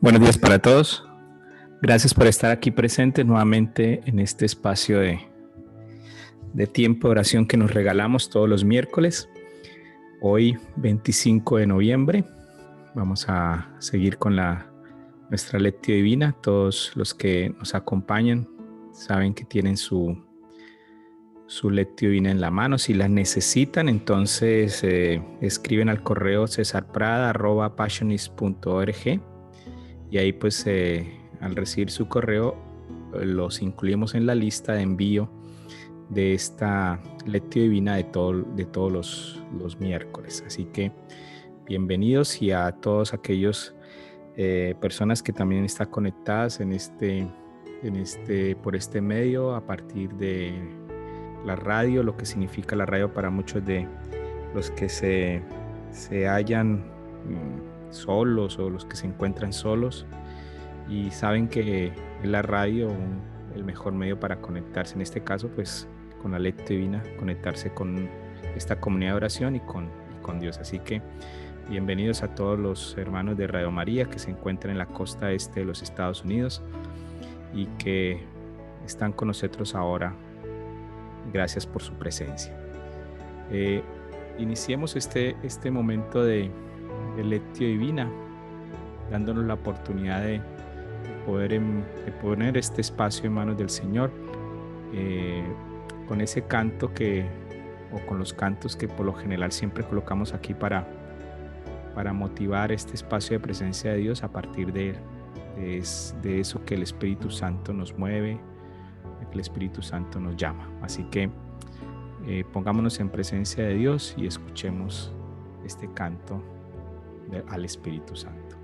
Buenos días para todos. Gracias por estar aquí presentes nuevamente en este espacio de tiempo de oración que nos regalamos todos los miércoles. Hoy, 25 de noviembre, vamos a seguir con nuestra lectio divina. Todos los que nos acompañan saben que tienen su lectio divina en la mano. Si la necesitan, entonces escriben al correo cesarprada@passionist.org y ahí pues al recibir su correo los incluimos en la lista de envío de esta lectio divina de todos los miércoles. Así que bienvenidos, y a todos aquellos personas que también están conectadas por este medio a partir de la radio, lo que significa la radio para muchos de los que se hallan solos o los que se encuentran solos y saben que es la radio el mejor medio para conectarse, en este caso pues con la lectio divina, conectarse con esta comunidad de oración y con Dios. Así que bienvenidos a todos los hermanos de Radio María que se encuentran en la costa este de los Estados Unidos y que están con nosotros ahora. Gracias por su presencia. Iniciemos este momento de lectio divina, dándonos la oportunidad de poner este espacio en manos del Señor, con ese canto o con los cantos que por lo general siempre colocamos aquí para motivar este espacio de presencia de Dios a partir de eso que el Espíritu Santo nos mueve, que el Espíritu Santo nos llama. Así que pongámonos en presencia de Dios y escuchemos este canto al Espíritu Santo.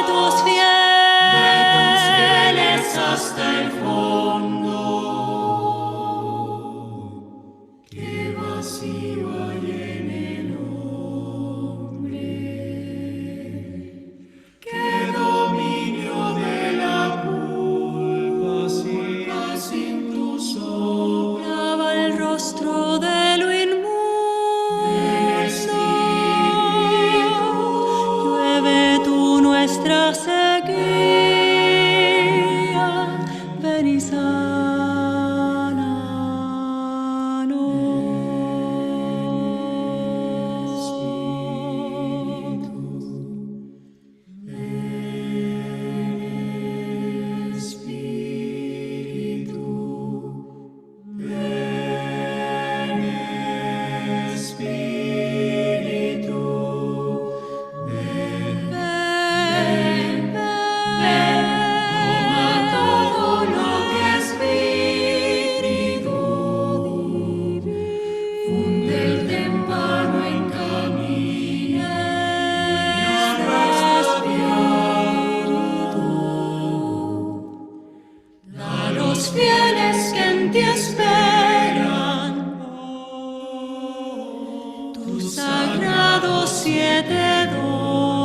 Tus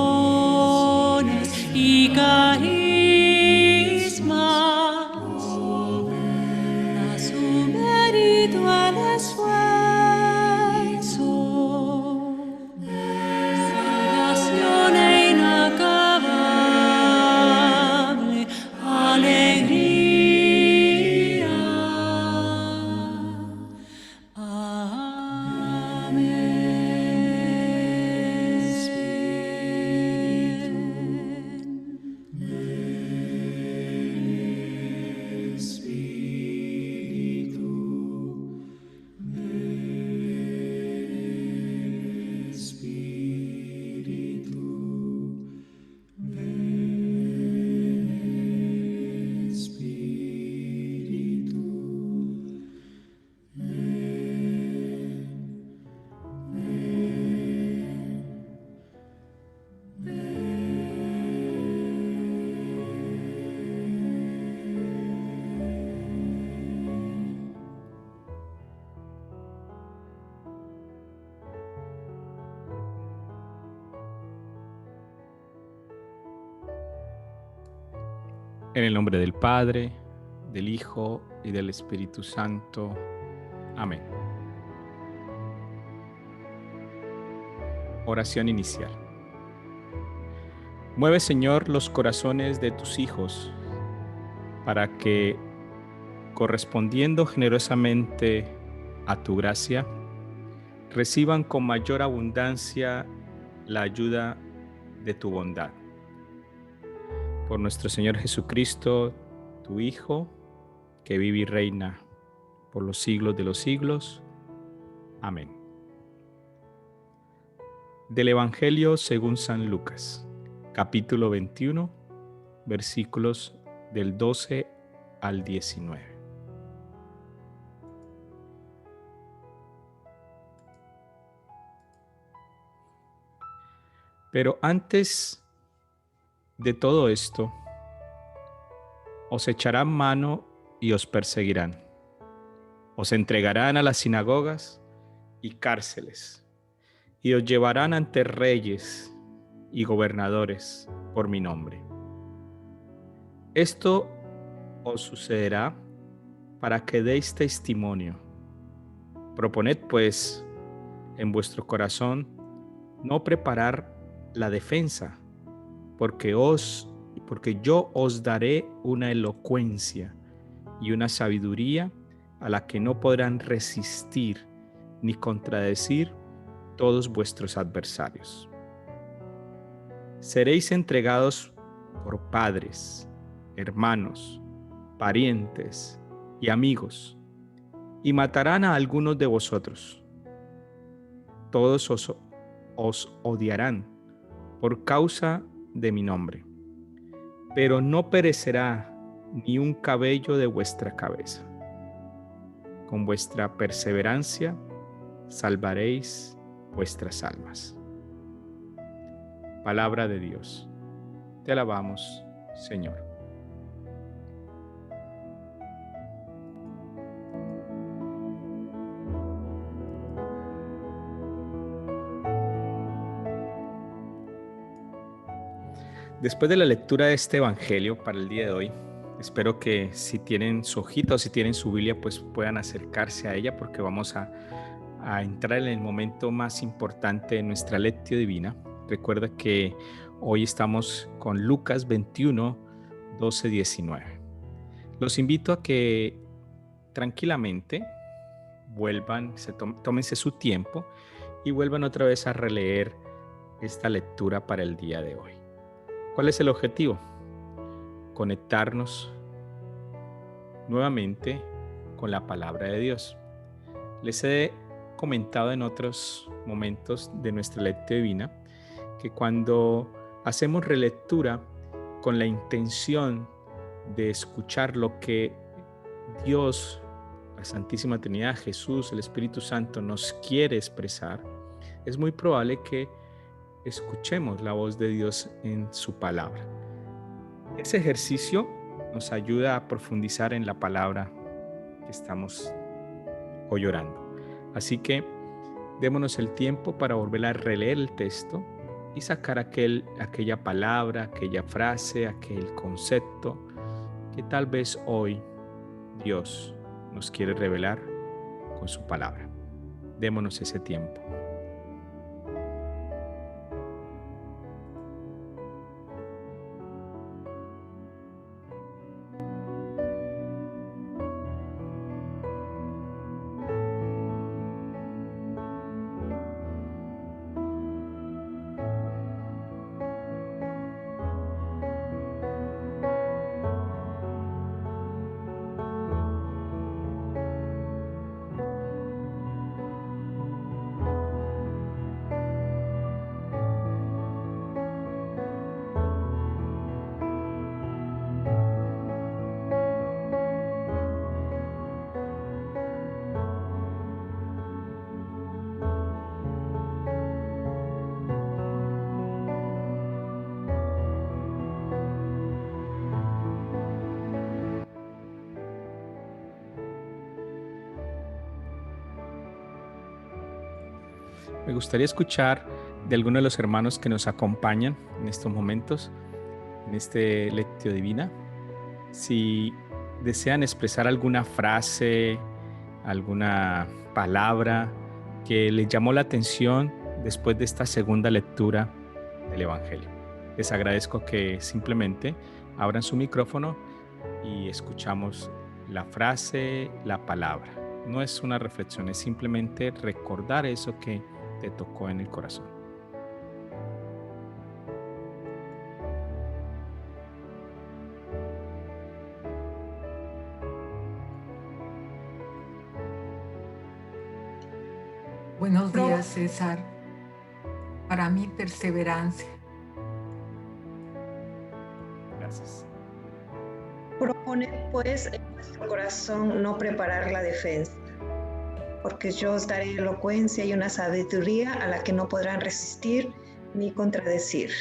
dones y carismas, a su mérito el esfuerzo, salvación e inacabable alegría. En el nombre del Padre, del Hijo y del Espíritu Santo. Amén. Oración inicial. Mueve, Señor, los corazones de tus hijos para que, correspondiendo generosamente a tu gracia, reciban con mayor abundancia la ayuda de tu bondad. Por nuestro Señor Jesucristo, tu Hijo, que vive y reina por los siglos de los siglos. Amén. Del Evangelio según San Lucas, capítulo 21, versículos del 12 al 19. Pero antes de todo esto, os echarán mano y os perseguirán. Os entregarán a las sinagogas y cárceles, y os llevarán ante reyes y gobernadores por mi nombre. Esto os sucederá para que deis testimonio. Proponed, pues, en vuestro corazón no preparar la defensa, porque yo os daré una elocuencia y una sabiduría a la que no podrán resistir ni contradecir todos vuestros adversarios. Seréis entregados por padres, hermanos, parientes y amigos, y matarán a algunos de vosotros. Todos os odiarán por causa de mi nombre, pero no perecerá ni un cabello de vuestra cabeza. Con vuestra perseverancia salvaréis vuestras almas. Palabra de Dios. Te alabamos, Señor. Después de la lectura de este Evangelio para el día de hoy, espero que si tienen su hojita o si tienen su Biblia, pues puedan acercarse a ella, porque vamos a entrar en el momento más importante de nuestra lectio divina. Recuerda que hoy estamos con Lucas 21, 12, 19. Los invito a que tranquilamente vuelvan, tómense su tiempo y vuelvan otra vez a releer esta lectura para el día de hoy. ¿Cuál es el objetivo? Conectarnos nuevamente con la palabra de Dios. Les he comentado en otros momentos de nuestra lectura divina que cuando hacemos relectura con la intención de escuchar lo que Dios, la Santísima Trinidad, Jesús, el Espíritu Santo nos quiere expresar, es muy probable que escuchemos la voz de Dios en su palabra. Ese ejercicio nos ayuda a profundizar en la palabra que estamos hoy orando. Así que démonos el tiempo para volver a releer el texto y sacar aquella palabra, aquella frase, aquel concepto que tal vez hoy Dios nos quiere revelar con su palabra. Démonos ese tiempo. Me gustaría escuchar de algunos de los hermanos que nos acompañan en estos momentos, en este Lectio Divina, si desean expresar alguna frase, alguna palabra que les llamó la atención después de esta segunda lectura del Evangelio. Les agradezco que simplemente abran su micrófono y escuchamos la frase, la palabra. No es una reflexión, es simplemente recordar eso que te tocó en el corazón. Buenos días, César. Para mí, perseverancia. Gracias. Proponer, pues, en nuestro corazón no preparar la defensa, porque yo os daré elocuencia y una sabiduría a la que no podrán resistir ni contradecir.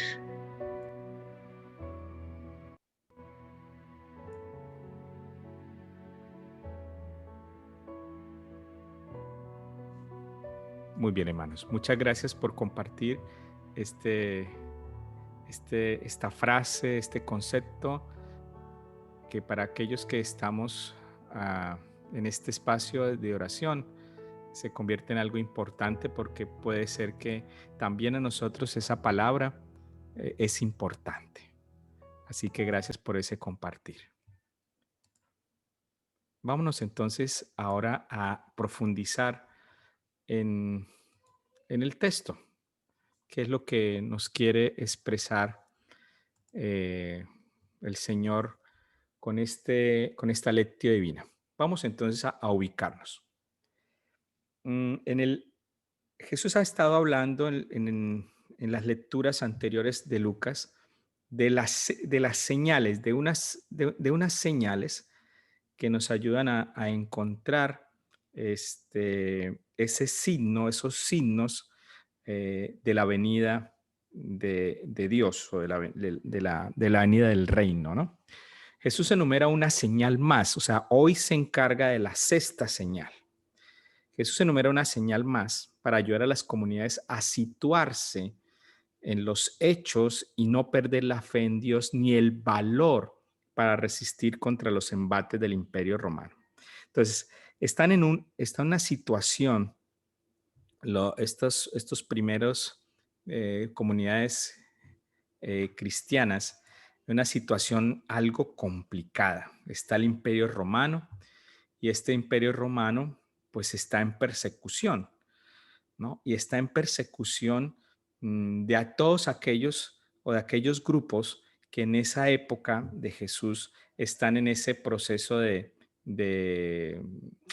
Muy bien, hermanos. Muchas gracias por compartir esta frase, este concepto, que para aquellos que estamos en este espacio de oración se convierte en algo importante, porque puede ser que también a nosotros esa palabra es importante. Así que gracias por ese compartir. Vámonos entonces ahora a profundizar en el texto, qué es lo que nos quiere expresar el Señor con esta lectio divina. Vamos entonces a ubicarnos. Jesús ha estado hablando en las lecturas anteriores de Lucas de las señales, de unas señales que nos ayudan a encontrar ese signo, esos signos de la venida de Dios, o de la venida del reino, ¿no? Jesús enumera una señal más, o sea, hoy se encarga de la sexta señal. Jesús enumera una señal más para ayudar a las comunidades a situarse en los hechos y no perder la fe en Dios ni el valor para resistir contra los embates del Imperio Romano. Entonces, están en una situación, estos primeros comunidades cristianas, en una situación algo complicada. Está el Imperio Romano, y este Imperio Romano pues está en persecución, ¿no? Y está en persecución de todos aquellos, o de aquellos grupos que en esa época de Jesús están en ese proceso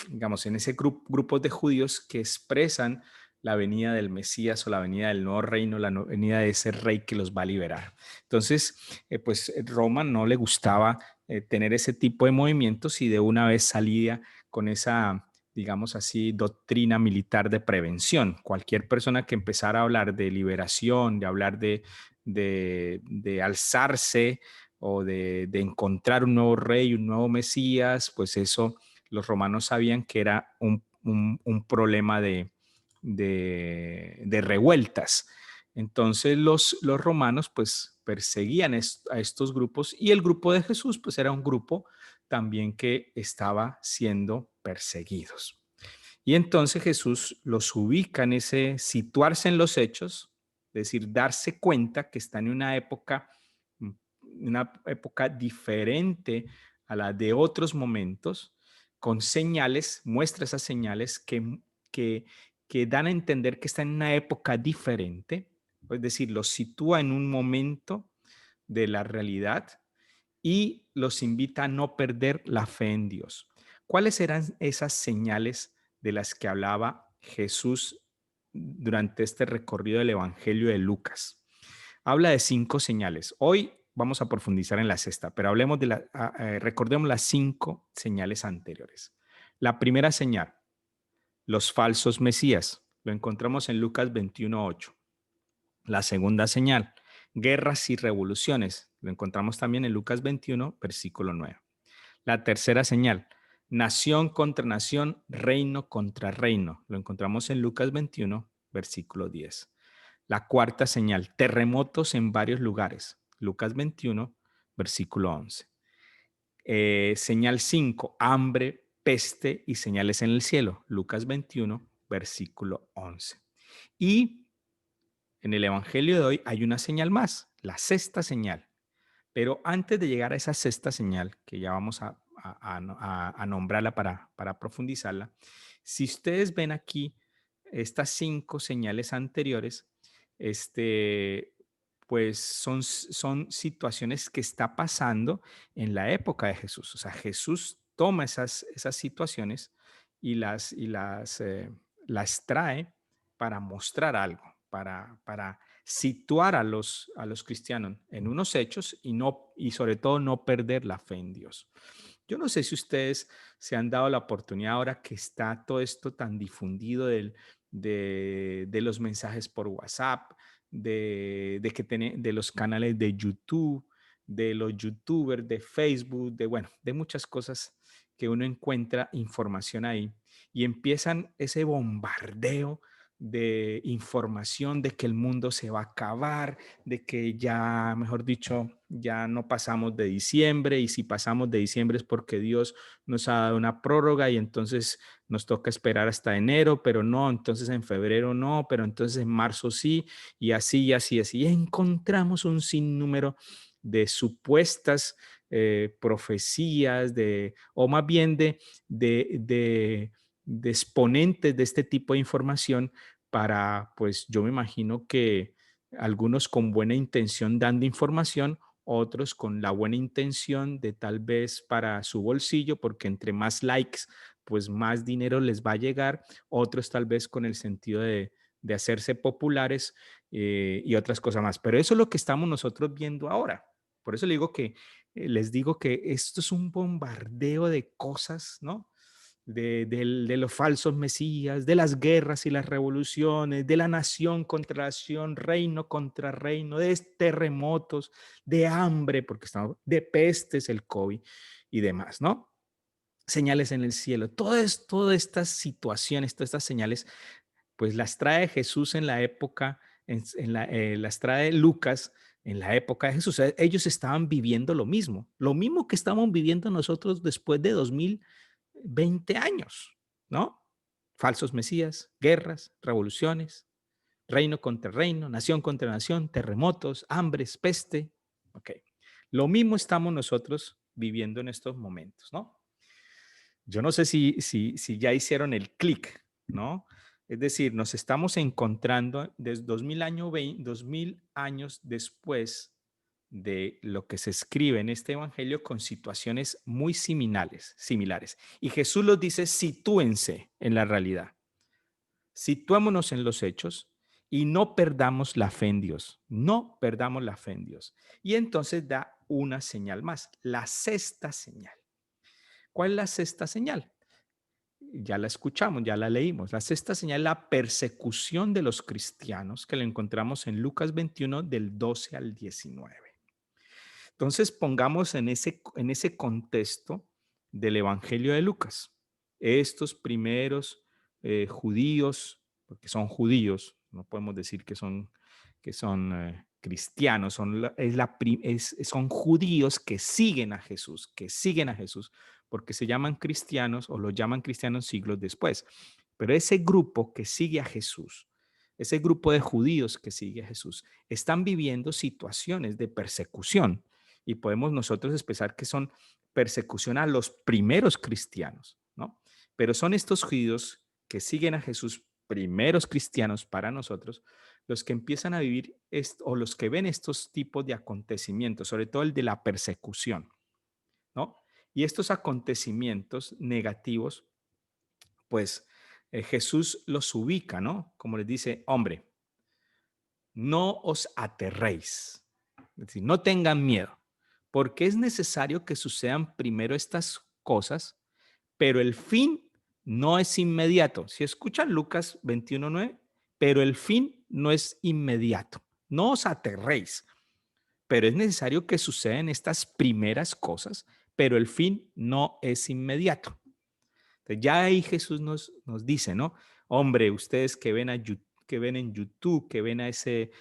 digamos, en ese grupos de judíos que expresan la venida del Mesías, o la venida del nuevo reino, la venida de ese rey que los va a liberar. Entonces, pues Roma no le gustaba tener ese tipo de movimientos, y de una vez salía con esa, digamos así, doctrina militar de prevención. Cualquier persona que empezara a hablar de liberación, de hablar de alzarse, o de encontrar un nuevo rey, un nuevo Mesías, pues eso los romanos sabían que era un problema de revueltas. Entonces los romanos pues perseguían a estos grupos y el grupo de Jesús pues era un grupo también que estaba siendo perseguidos. Y entonces Jesús los ubica en ese situarse en los hechos, es decir, darse cuenta que están en mm, una época diferente a la de otros momentos, con señales, muestra esas señales que, que dan a entender que están en una época diferente, es decir, los sitúa en un momento de la realidad y los invita a no perder la fe en Dios. ¿Cuáles eran esas señales de las que hablaba Jesús durante este recorrido del Evangelio de Lucas? Habla de 5 señales. Hoy vamos a profundizar en la sexta, pero hablemos recordemos las 5 señales anteriores. La primera señal, los falsos mesías. Lo encontramos en Lucas 21:8. La segunda señal, guerras y revoluciones. Lo encontramos también en Lucas 21, versículo 9. La tercera señal, nación contra nación, reino contra reino. Lo encontramos en Lucas 21, versículo 10. La cuarta señal, terremotos en varios lugares. Lucas 21, versículo 11. Señal 5, hambre, peste y señales en el cielo. Lucas 21, versículo 11. Y en el Evangelio de hoy hay una señal más, la sexta señal. Pero antes de llegar a esa sexta señal, que ya vamos a nombrarla para profundizarla, si ustedes ven aquí estas 5 señales anteriores, pues son situaciones que está pasando en la época de Jesús. O sea, Jesús toma esas situaciones y las trae para mostrar algo, para situar a los cristianos en unos hechos y sobre todo no perder la fe en Dios. Yo no sé si ustedes se han dado la oportunidad ahora que está todo esto tan difundido de los mensajes por WhatsApp, de los canales de YouTube, de los YouTubers, de Facebook, bueno, de muchas cosas que uno encuentra información ahí y empiezan ese bombardeo de información de que el mundo se va a acabar, de que ya, mejor dicho, ya no pasamos de diciembre y si pasamos de diciembre es porque Dios nos ha dado una prórroga y entonces nos toca esperar hasta enero, pero no, entonces en febrero no, pero entonces en marzo sí, y así, y así, y así. Y encontramos un sinnúmero de supuestas profecías, o más bien de exponentes de este tipo de información pues yo me imagino que algunos con buena intención dando información, otros con la buena intención de tal vez para su bolsillo, porque entre más likes, pues más dinero les va a llegar, otros tal vez con el sentido de hacerse populares y otras cosas más. Pero eso es lo que estamos nosotros viendo ahora. Por eso les digo que esto es un bombardeo de cosas, ¿no? De los falsos mesías, de las guerras y las revoluciones, de la nación contra nación, reino contra reino, de terremotos, de hambre, porque estamos, de pestes, el COVID y demás, ¿no? Señales en el cielo. Todas estas situaciones, todas estas señales, pues las trae Jesús en la época, las trae Lucas en la época de Jesús. Ellos estaban viviendo lo mismo que estamos viviendo nosotros después de 2020 años, ¿no? Falsos mesías, guerras, revoluciones, reino contra reino, nación contra nación, terremotos, hambres, peste. Ok. Lo mismo estamos nosotros viviendo en estos momentos, ¿no? Yo no sé si ya hicieron el clic, ¿no? Es decir, nos estamos encontrando desde 2000 años después de lo que se escribe en este evangelio con situaciones muy similares. Y Jesús los dice, sitúense en la realidad, situémonos en los hechos y no perdamos la fe en Dios, no perdamos la fe en Dios. Y entonces da una señal más, la sexta señal. ¿Cuál es la sexta señal? Ya la escuchamos, ya la leímos. La sexta señal es la persecución de los cristianos, que la encontramos en Lucas 21 del 12 al 19. Entonces pongamos en ese contexto del Evangelio de Lucas. Estos primeros judíos, porque son judíos, no podemos decir que son cristianos, son judíos que siguen a Jesús, porque se llaman cristianos o lo llaman cristianos siglos después. Pero ese grupo que sigue a Jesús, ese grupo de judíos que sigue a Jesús, están viviendo situaciones de persecución y podemos nosotros expresar que son persecución a los primeros cristianos, ¿no? Pero son estos judíos que siguen a Jesús, primeros cristianos para nosotros, los que empiezan a vivir o los que ven estos tipos de acontecimientos, sobre todo el de la persecución, ¿no? Y estos acontecimientos negativos, pues Jesús los ubica, ¿no? Como les dice, hombre, no os aterréis, es decir, no tengan miedo, porque es necesario que sucedan primero estas cosas, pero el fin no es inmediato. Si escuchan Lucas 21:9, pero el fin no es inmediato. No os aterréis, pero es necesario que sucedan estas primeras cosas, pero el fin no es inmediato. Entonces, ya ahí Jesús nos dice, ¿no? Hombre, ustedes que ven, que ven en YouTube, que ven a ese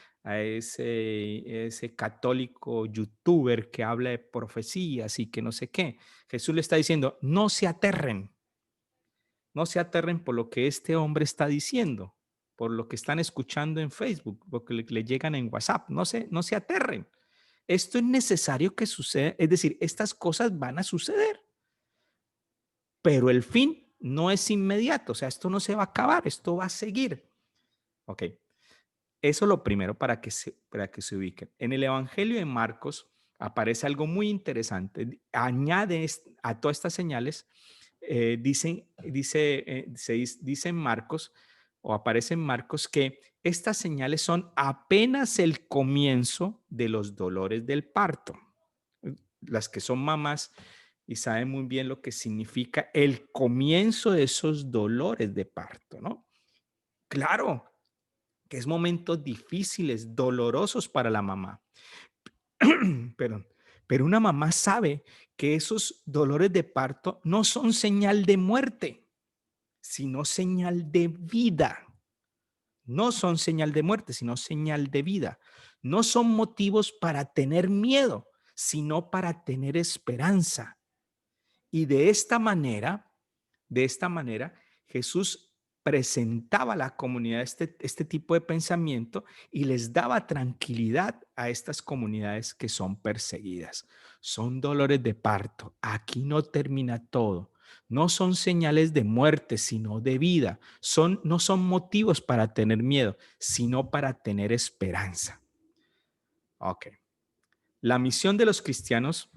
católico youtuber que habla de profecías y que no sé qué, Jesús le está diciendo, no se aterren por lo que este hombre está diciendo, por lo que están escuchando en Facebook, porque le llegan en WhatsApp, no se aterren. Esto es necesario que suceda, es decir, estas cosas van a suceder, pero el fin no es inmediato, o sea, esto no se va a acabar, esto va a seguir. Ok, eso lo primero para que se ubiquen. En el Evangelio de Marcos aparece algo muy interesante, añade a todas estas señales, dice en Marcos, o aparece en Marcos, que estas señales son apenas el comienzo de los dolores del parto. Las que son mamás y saben muy bien lo que significa el comienzo de esos dolores de parto, ¿no? Claro que es momentos difíciles, dolorosos para la mamá. Perdón. Pero una mamá sabe que esos dolores de parto no son señal de muerte, sino señal de vida. No son señal de muerte, sino señal de vida. No son motivos para tener miedo, sino para tener esperanza. Y de esta manera, Jesús presentaba a la comunidad este tipo de pensamiento y les daba tranquilidad a estas comunidades que son perseguidas. Son dolores de parto. Aquí no termina todo. No son señales de muerte, sino de vida. No son motivos para tener miedo, sino para tener esperanza. Ok. La misión de los cristianos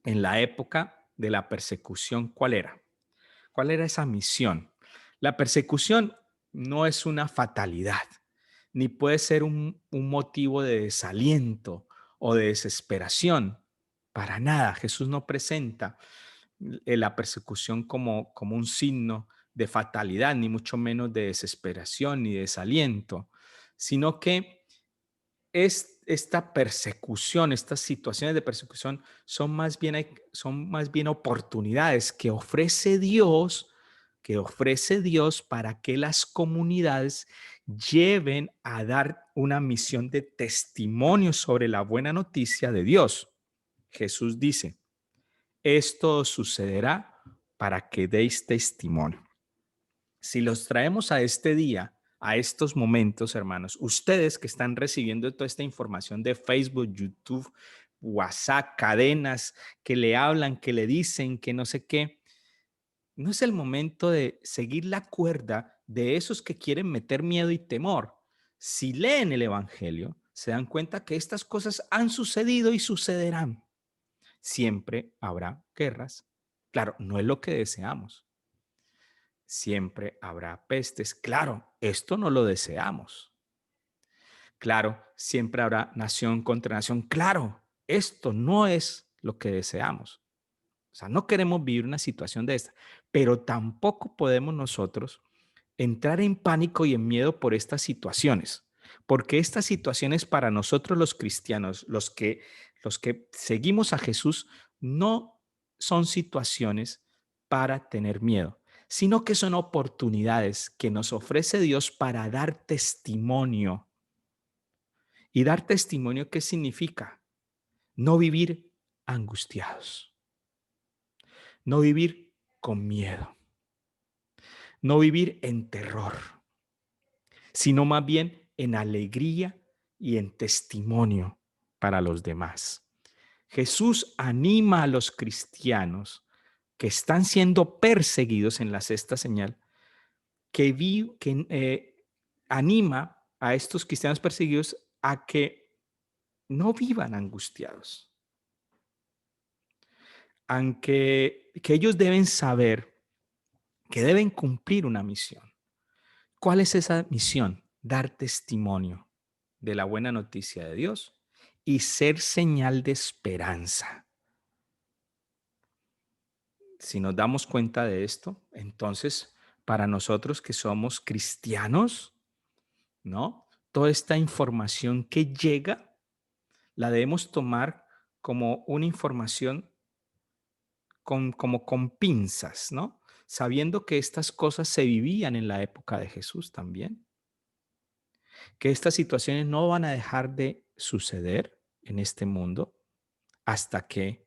en la época de la persecución, ¿cuál era? ¿Cuál era esa misión? La persecución no es una fatalidad, ni puede ser un motivo de desaliento o de desesperación. Para nada, Jesús no presenta la persecución como un signo de fatalidad, ni mucho menos de desesperación ni desaliento, sino que esta persecución, estas situaciones de persecución son más bien oportunidades que ofrece Dios para que las comunidades lleven a dar una misión de testimonio sobre la buena noticia de Dios. Jesús dice, esto sucederá para que deis testimonio. Si los traemos a este día, a estos momentos, hermanos, ustedes que están recibiendo toda esta información de Facebook, YouTube, WhatsApp, cadenas que le hablan, que le dicen, que no sé qué, no es el momento de seguir la cuerda de esos que quieren meter miedo y temor. Si leen el Evangelio, se dan cuenta que estas cosas han sucedido y sucederán. Siempre habrá guerras. Claro, no es lo que deseamos. Siempre habrá pestes. Claro, esto no lo deseamos. Claro, siempre habrá nación contra nación. Claro, esto no es lo que deseamos. O sea, no queremos vivir una situación de esta, pero tampoco podemos nosotros entrar en pánico y en miedo por estas situaciones, porque estas situaciones para nosotros los cristianos, los que seguimos a Jesús, no son situaciones para tener miedo, sino que son oportunidades que nos ofrece Dios para dar testimonio Y dar testimonio, ¿qué significa? No vivir angustiados, no vivir con miedo, no vivir en terror, sino más bien en alegría y en testimonio para los demás. Jesús anima a los cristianos que están siendo perseguidos en la sexta señal, anima a estos cristianos perseguidos a que no vivan angustiados, aunque que ellos deben saber que deben cumplir una misión. ¿Cuál es esa misión? Dar testimonio de la buena noticia de Dios y ser señal de esperanza. Si nos damos cuenta de esto, entonces para nosotros que somos cristianos, ¿no? Toda esta información que llega la debemos tomar como una información como con pinzas, ¿no? Sabiendo que estas cosas se vivían en la época de Jesús también, que estas situaciones no van a dejar de suceder en este mundo hasta que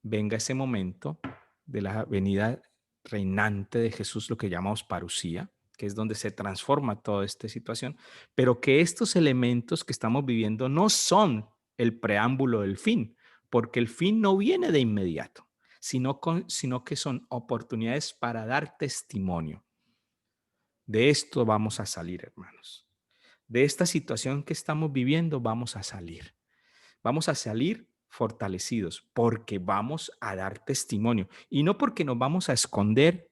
venga ese momento de la venida reinante de Jesús, lo que llamamos parusía, que es donde se transforma toda esta situación, pero que estos elementos que estamos viviendo no son el preámbulo del fin, porque el fin no viene de inmediato, sino que son oportunidades para dar testimonio. De esto vamos a salir, hermanos. De esta situación que estamos viviendo vamos a salir. Vamos a salir fortalecidos porque vamos a dar testimonio y no porque nos vamos a esconder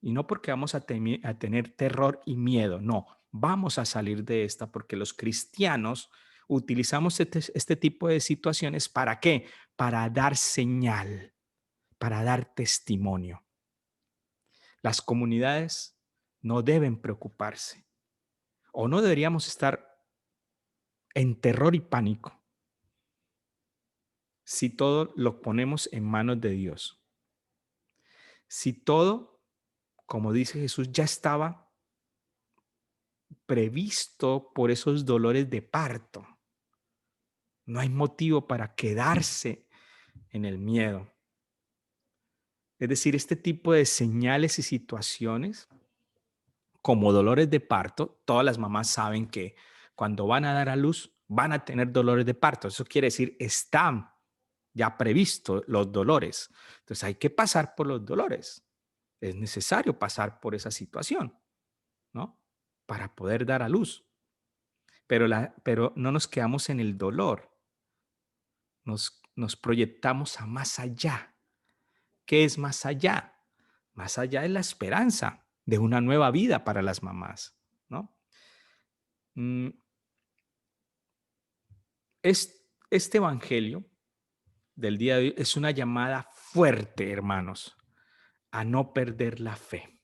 y no porque vamos a tener terror y miedo. No, vamos a salir de esta porque los cristianos utilizamos este tipo de situaciones. ¿Para qué? Para dar señal, para dar testimonio. Las comunidades no deben preocuparse o no deberíamos estar en terror y pánico si todo lo ponemos en manos de Dios. Si todo, como dice Jesús, ya estaba previsto por esos dolores de parto, no hay motivo para quedarse en el miedo. Es decir, este tipo de señales y situaciones, como dolores de parto, todas las mamás saben que cuando van a dar a luz van a tener dolores de parto. Eso quiere decir, están ya previstos los dolores. Entonces hay que pasar por los dolores. Es necesario pasar por esa situación, ¿no? Para poder dar a luz. Pero no nos quedamos en el dolor. Nos proyectamos a más allá. ¿Qué es más allá? Más allá es la esperanza de una nueva vida para las mamás, ¿no? Mm, este evangelio del día de hoy es una llamada fuerte, hermanos, a no perder la fe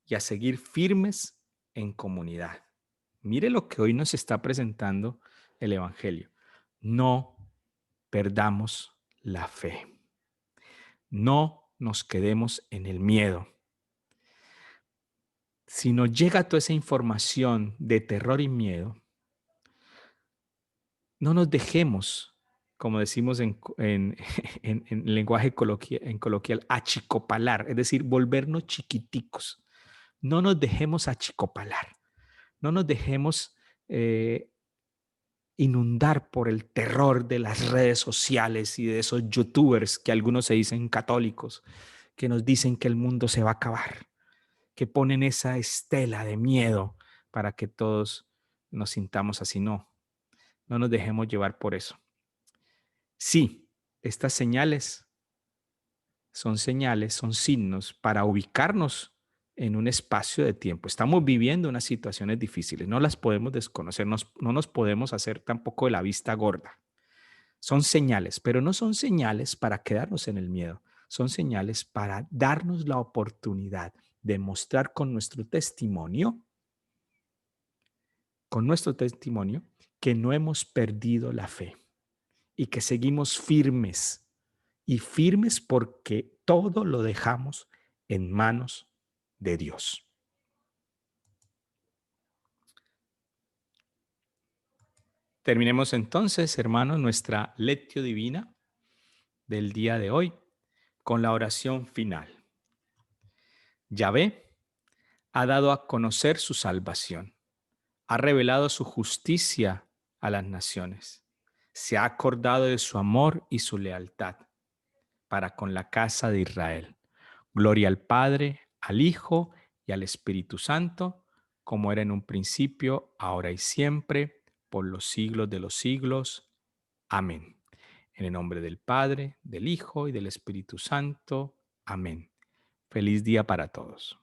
y a seguir firmes en comunidad. Mire lo que hoy nos está presentando el evangelio. No perdamos la fe. No nos quedemos en el miedo. Si nos llega toda esa información de terror y miedo, no nos dejemos, como decimos en lenguaje coloquial, achicopalar, es decir, volvernos chiquiticos. No nos dejemos achicopalar. No nos dejemos inundar por el terror de las redes sociales y de esos youtubers que algunos se dicen católicos, que nos dicen que el mundo se va a acabar, que ponen esa estela de miedo para que todos nos sintamos así. No, no nos dejemos llevar por eso. Sí, estas señales, son signos para ubicarnos en un espacio de tiempo. Estamos viviendo unas situaciones difíciles, no las podemos desconocer, no nos podemos hacer tampoco de la vista gorda. Son señales, pero no son señales para quedarnos en el miedo, son señales para darnos la oportunidad de mostrar con nuestro testimonio, que no hemos perdido la fe y que seguimos firmes y firmes porque todo lo dejamos en manos de Dios. Terminemos entonces, hermanos, nuestra lectio divina del día de hoy con la oración final. Yahvé ha dado a conocer su salvación, ha revelado su justicia a las naciones, se ha acordado de su amor y su lealtad para con la casa de Israel. Gloria al Padre, al Hijo y al Espíritu Santo, como era en un principio, ahora y siempre, por los siglos de los siglos. Amén. En el nombre del Padre, del Hijo y del Espíritu Santo. Amén. Feliz día para todos.